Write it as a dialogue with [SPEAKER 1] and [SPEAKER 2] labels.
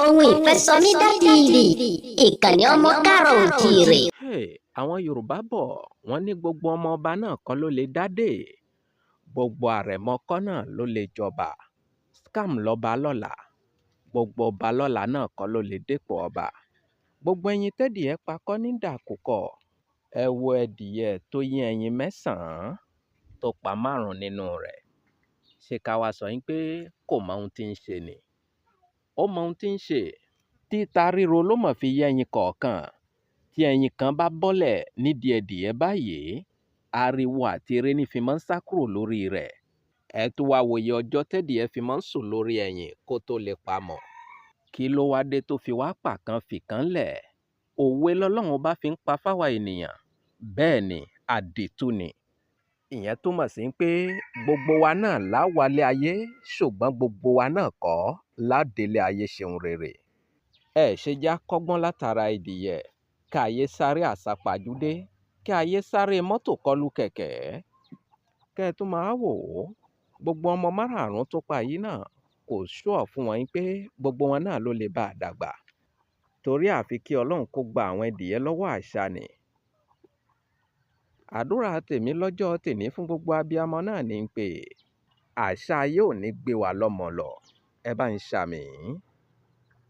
[SPEAKER 1] Ohun ìfẹ́sọ̀mídà TV ìkànnì ọmọ káàárọ̀-oòjíire.
[SPEAKER 2] Àwọn Yorùbá bọ̀ wọ́n ní gbogbo ọmọ ọba náà kọ́ ló lè dádé, gbogbo àrẹ̀mọ kọ́ náà ló lè jọba, scam lọ́ba lọ́la, gbogbo ọba lọ́la náà kọ́ ló lè dépò ọba, gbogbo ẹyin tẹ́dìẹ pa kọ́ ní dàkúkọ, ẹ wo ẹdìyẹ tó yín ẹyin mẹ́sàn-án tó pa 5 nínú rẹ̀. Ṣé ká wá sọ yín pé kò mọ ohun tí ń ṣe ni? Ó mọ ohun tí ń ṣe. Títa ríro ló mọ̀ fi yé ẹyin kọ̀ọ̀kan. Tí ẹyin kan bá bọ́lẹ̀ nídìí ẹdìyẹ báyìí, ariwo àti eré ní fi máa ń sá kúrò lórí rẹ̀. Ẹ tó wá wòye ọjọ́ tẹ́dìyẹ fi máa ń sùn lórí ẹyin kó tó lè pamọ́. Kí ló wá dé tó fi wá pàkan fìkan lẹ̀? Òwe lọ́lọ́run bá fi ń pa fáwa ènìyàn. Bẹ́ẹ̀ ni, àdìtú ni. Ìyẹn túmọ̀ sí pé gbogbo wa náà láwálé ayé, ṣùgbọ́n gbogbo wa náà kọ́ ládélé ayé ṣeun rere. Ẹ ṣe já kọ́gbọ́n látara ẹdìyẹ, ká ayé sáré àsápajúdé, ká ayé sáré mọ́tò kọlù kẹ̀kẹ́. Kẹ́ ẹ tó máa wò ó, gbogbo ọmọ 5 tó pa yìí náà kò ṣúọ̀ fún wọn pé gbogbo wọn náà ló lè bá a dàgbà. Torí àfi kí Ọlọ́run kó gba àwọn ẹdìyẹ lọ́wọ́ àṣà ni. Àdúrà tèmi lọ́jọ́ tèmi fún gbogbo abiyamọ náà ni pé àṣà ayé ò ní gbé wa lọ́mọ lọ. Ẹ bá ń ṣàmì.